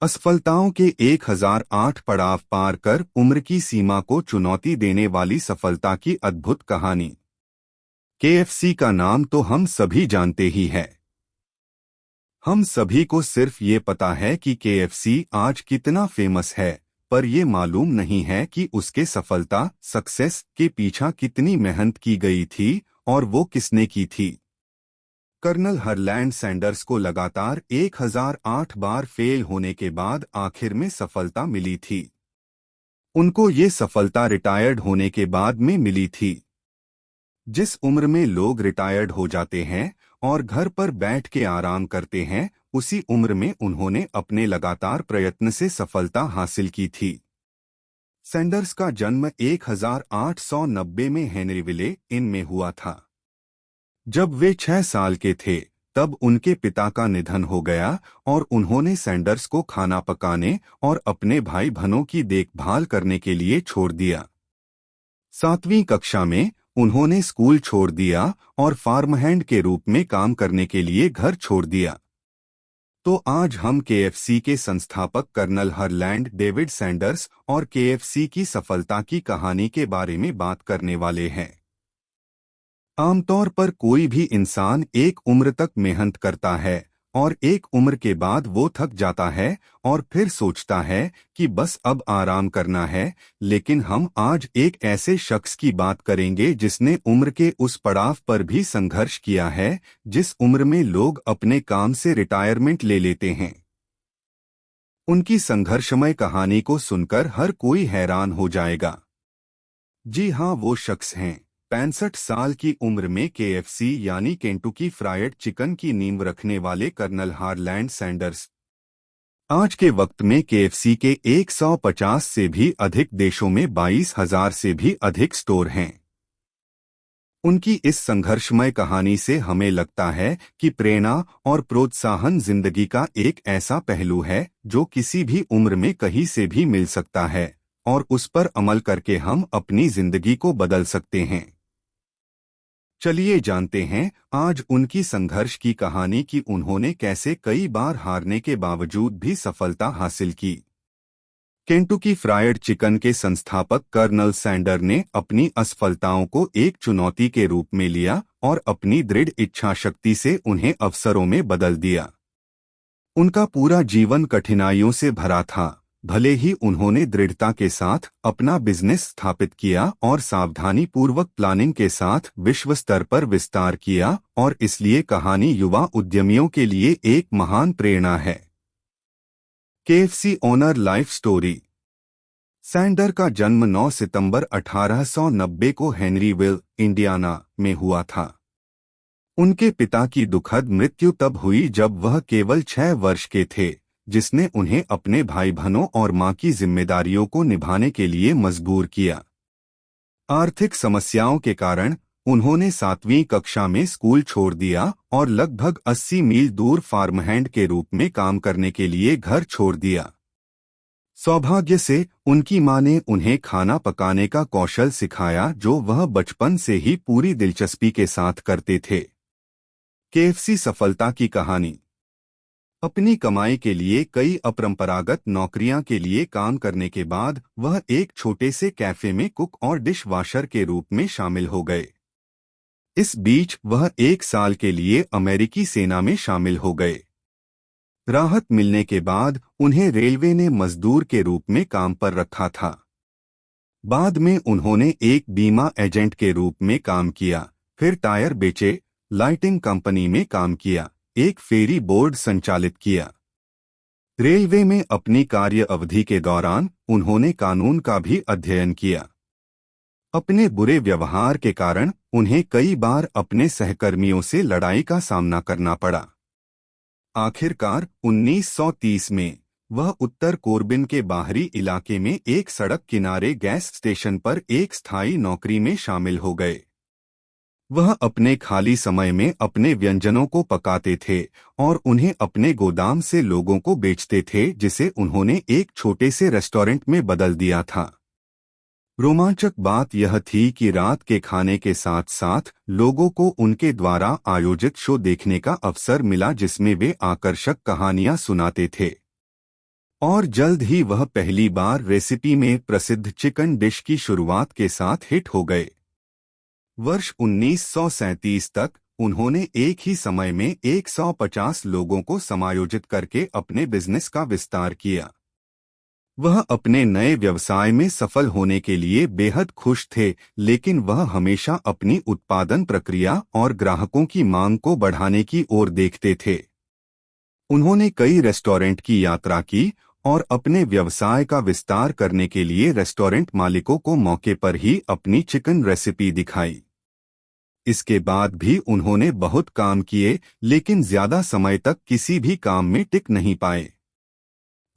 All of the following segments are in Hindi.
असफलताओं के 1008 पड़ाव पार कर उम्र की सीमा को चुनौती देने वाली सफलता की अद्भुत कहानी। केएफसी का नाम तो हम सभी जानते ही है। हम सभी को सिर्फ ये पता है कि केएफसी आज कितना फेमस है, पर ये मालूम नहीं है कि उसके सक्सेस के पीछे कितनी मेहनत की गई थी और वो किसने की थी। कर्नल हरलैंड सैंडर्स को लगातार 1008 बार फेल होने के बाद आखिर में सफलता मिली थी। उनको ये सफलता रिटायर्ड होने के बाद में मिली थी। जिस उम्र में लोग रिटायर्ड हो जाते हैं और घर पर बैठ के आराम करते हैं, उसी उम्र में उन्होंने अपने लगातार प्रयत्न से सफलता हासिल की थी। सैंडर्स का जन्म 1890 में हेनरीविले इन में हुआ था। जब वे 6 साल के थे, तब उनके पिता का निधन हो गया और उन्होंने सैंडर्स को खाना पकाने और अपने भाई बहनों की देखभाल करने के लिए छोड़ दिया। 7वीं कक्षा में उन्होंने स्कूल छोड़ दिया और फार्महैंड के रूप में काम करने के लिए घर छोड़ दिया। तो आज हम केएफसी के संस्थापक कर्नल हरलैंड डेविड सैंडर्स और केएफसी की सफलता की कहानी के बारे में बात करने वाले हैं। आमतौर पर कोई भी इंसान एक उम्र तक मेहनत करता है और एक उम्र के बाद वो थक जाता है और फिर सोचता है कि बस अब आराम करना है। लेकिन हम आज एक ऐसे शख्स की बात करेंगे जिसने उम्र के उस पड़ाव पर भी संघर्ष किया है, जिस उम्र में लोग अपने काम से रिटायरमेंट ले लेते हैं। उनकी संघर्षमय कहानी को सुनकर हर कोई हैरान हो जाएगा। जी हाँ, वो शख्स हैं 65 साल की उम्र में केएफसी यानी केंटुकी फ्राइड चिकन की नींव रखने वाले कर्नल हारलैंड सैंडर्स। आज के वक्त में केएफसी के 150 से भी अधिक देशों में 22,000 से भी अधिक स्टोर हैं। उनकी इस संघर्षमय कहानी से हमें लगता है कि प्रेरणा और प्रोत्साहन जिंदगी का एक ऐसा पहलू है जो किसी भी उम्र में कहीं से भी मिल सकता है और उस पर अमल करके हम अपनी जिंदगी को बदल सकते हैं। चलिए जानते हैं आज उनकी संघर्ष की कहानी कि उन्होंने कैसे कई बार हारने के बावजूद भी सफलता हासिल की। केंटुकी फ्राइड चिकन के संस्थापक कर्नल सैंडर ने अपनी असफलताओं को एक चुनौती के रूप में लिया और अपनी दृढ़ इच्छा शक्ति से उन्हें अवसरों में बदल दिया। उनका पूरा जीवन कठिनाइयों से भरा था, भले ही उन्होंने दृढ़ता के साथ अपना बिजनेस स्थापित किया और सावधानी पूर्वक प्लानिंग के साथ विश्व स्तर पर विस्तार किया, और इसलिए कहानी युवा उद्यमियों के लिए एक महान प्रेरणा है। KFC owner life story. Sander का जन्म 9 सितंबर 1890 को हेनरीविल, इंडियाना में हुआ था। उनके पिता की दुखद मृत्यु तब हुई जब वह केवल 6 वर्ष के थे, जिसने उन्हें अपने भाई बहनों और मां की जिम्मेदारियों को निभाने के लिए मजबूर किया। आर्थिक समस्याओं के कारण उन्होंने 7वीं कक्षा में स्कूल छोड़ दिया और लगभग 80 मील दूर फार्महैंड के रूप में काम करने के लिए घर छोड़ दिया। सौभाग्य से उनकी मां ने उन्हें खाना पकाने का कौशल सिखाया, जो वह बचपन से ही पूरी दिलचस्पी के साथ करते थे। केएफसी सफलता की कहानी। अपनी कमाई के लिए कई अपरंपरागत नौकरियां के लिए काम करने के बाद वह एक छोटे से कैफे में कुक और डिश वॉशर के रूप में शामिल हो गए। इस बीच वह 1 साल के लिए अमेरिकी सेना में शामिल हो गए। राहत मिलने के बाद उन्हें रेलवे ने मजदूर के रूप में काम पर रखा था। बाद में उन्होंने एक बीमा एजेंट के रूप में काम किया, फिर टायर बेचे, लाइटिंग कंपनी में काम किया, एक फेरी बोर्ड संचालित किया। रेलवे में अपनी कार्य अवधि के दौरान उन्होंने कानून का भी अध्ययन किया। अपने बुरे व्यवहार के कारण उन्हें कई बार अपने सहकर्मियों से लड़ाई का सामना करना पड़ा। आखिरकार 1930 में वह उत्तर कोरबिन के बाहरी इलाके में एक सड़क किनारे गैस स्टेशन पर एक स्थायी नौकरी में शामिल हो गए। वह अपने खाली समय में अपने व्यंजनों को पकाते थे और उन्हें अपने गोदाम से लोगों को बेचते थे, जिसे उन्होंने एक छोटे से रेस्टोरेंट में बदल दिया था। रोमांचक बात यह थी कि रात के खाने के साथ साथ लोगों को उनके द्वारा आयोजित शो देखने का अवसर मिला, जिसमें वे आकर्षक कहानियां सुनाते थे। और जल्द ही वह पहली बार रेसिपी में प्रसिद्ध चिकन डिश की शुरुआत के साथ हिट हो गए। वर्ष 1937 तक उन्होंने एक ही समय में 150 लोगों को समायोजित करके अपने बिजनेस का विस्तार किया। वह अपने नए व्यवसाय में सफल होने के लिए बेहद खुश थे, लेकिन वह हमेशा अपनी उत्पादन प्रक्रिया और ग्राहकों की मांग को बढ़ाने की ओर देखते थे। उन्होंने कई रेस्टोरेंट की यात्रा की और अपने व्यवसाय का विस्तार करने के लिए रेस्टोरेंट मालिकों को मौके पर ही अपनी चिकन रेसिपी दिखाई। इसके बाद भी उन्होंने बहुत काम किए, लेकिन ज्यादा समय तक किसी भी काम में टिक नहीं पाए।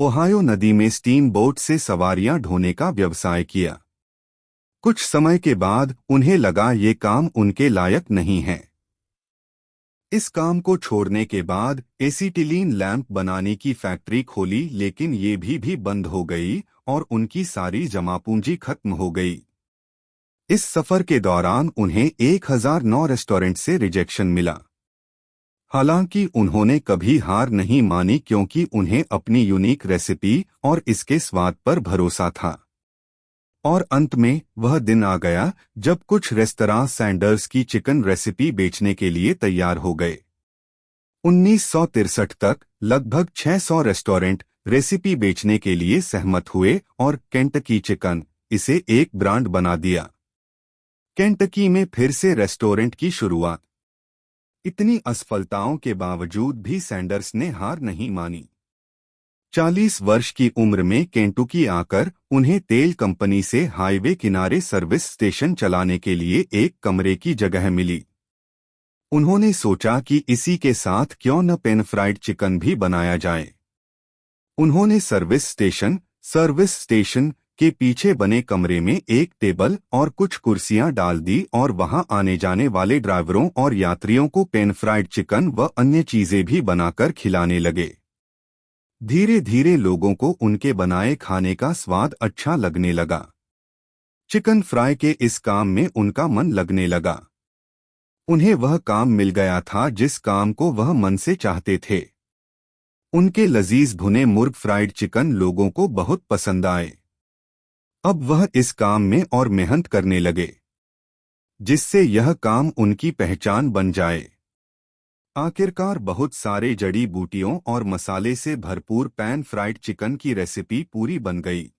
ओहायो नदी में स्टीम बोट से सवारियां ढोने का व्यवसाय किया। कुछ समय के बाद उन्हें लगा ये काम उनके लायक नहीं है। इस काम को छोड़ने के बाद एसीटिलीन लैंप बनाने की फैक्ट्री खोली, लेकिन ये भी बंद हो गई और उनकी सारी जमापूंजी खत्म हो गई। इस सफर के दौरान उन्हें 1009 रेस्टोरेंट से रिजेक्शन मिला। हालांकि उन्होंने कभी हार नहीं मानी, क्योंकि उन्हें अपनी यूनिक रेसिपी और इसके स्वाद पर भरोसा था। और अंत में वह दिन आ गया जब कुछ रेस्तरां सैंडर्स की चिकन रेसिपी बेचने के लिए तैयार हो गए। 1963 तक लगभग 600 रेस्टोरेंट रेसिपी बेचने के लिए सहमत हुए और केंटकी चिकन इसे एक ब्रांड बना दिया। केंटकी में फिर से रेस्टोरेंट की शुरुआत। इतनी असफलताओं के बावजूद भी सैंडर्स ने हार नहीं मानी। 40 वर्ष की उम्र में केंटुकी आकर उन्हें तेल कंपनी से हाईवे किनारे सर्विस स्टेशन चलाने के लिए एक कमरे की जगह मिली। उन्होंने सोचा कि इसी के साथ क्यों न पेन फ्राइड चिकन भी बनाया जाए। उन्होंने सर्विस स्टेशन के पीछे बने कमरे में एक टेबल और कुछ कुर्सियां डाल दी और वहां आने जाने वाले ड्राइवरों और यात्रियों को पेन फ्राइड चिकन व अन्य चीजें भी बनाकर खिलाने लगे। धीरे धीरे लोगों को उनके बनाए खाने का स्वाद अच्छा लगने लगा। चिकन फ्राई के इस काम में उनका मन लगने लगा। उन्हें वह काम मिल गया था जिस काम को वह मन से चाहते थे। उनके लजीज भुने मुर्ग फ्राइड चिकन लोगों को बहुत पसंद आए। अब वह इस काम में और मेहनत करने लगे, जिससे यह काम उनकी पहचान बन जाए। आखिरकार बहुत सारे जड़ी बूटियों और मसाले से भरपूर पैन फ्राइड चिकन की रेसिपी पूरी बन गई।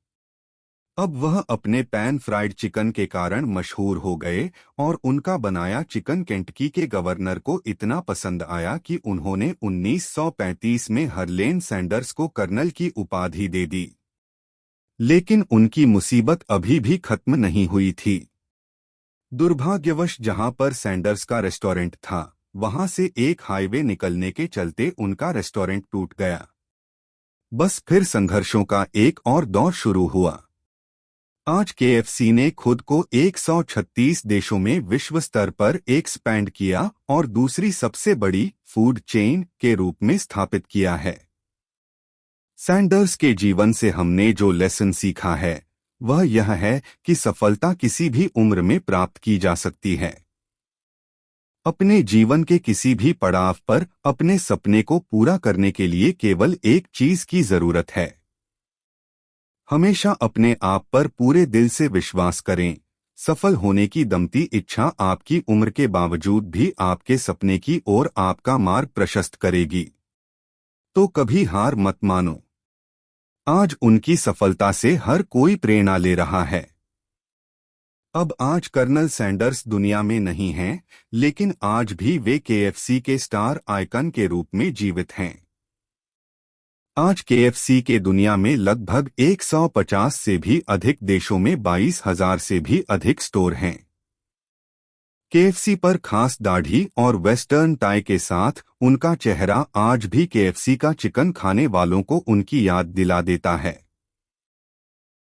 अब वह अपने पैन फ्राइड चिकन के कारण मशहूर हो गए और उनका बनाया चिकन केंटकी के गवर्नर को इतना पसंद आया कि उन्होंने 1935 में हरलेन सैंडर्स को कर्नल की उपाधि दे दी। लेकिन उनकी मुसीबत अभी भी खत्म नहीं हुई थी। दुर्भाग्यवश जहां पर सैंडर्स का रेस्टोरेंट था, वहां से एक हाईवे निकलने के चलते उनका रेस्टोरेंट टूट गया। बस फिर संघर्षों का एक और दौर शुरू हुआ। आज केएफसी ने खुद को 136 देशों में विश्व स्तर पर एक्सपैंड किया और दूसरी सबसे बड़ी फूड चेन के रूप में स्थापित किया है। सैंडर्स के जीवन से हमने जो लेसन सीखा है वह यह है कि सफलता किसी भी उम्र में प्राप्त की जा सकती है। अपने जीवन के किसी भी पड़ाव पर अपने सपने को पूरा करने के लिए केवल एक चीज की जरूरत है। हमेशा अपने आप पर पूरे दिल से विश्वास करें। सफल होने की दमती इच्छा आपकी उम्र के बावजूद भी आपके सपने की ओर आपका मार्ग प्रशस्त करेगी। तो कभी हार मत मानो। आज उनकी सफलता से हर कोई प्रेरणा ले रहा है। अब आज कर्नल सैंडर्स दुनिया में नहीं हैं, लेकिन आज भी वे केएफसी के स्टार आइकन के रूप में जीवित हैं। आज केएफसी के दुनिया में लगभग 150 से भी अधिक देशों में 22,000 से भी अधिक स्टोर हैं। केएफसी पर खास दाढ़ी और वेस्टर्न टाई के साथ उनका चेहरा आज भी केएफसी का चिकन खाने वालों को उनकी याद दिला देता है।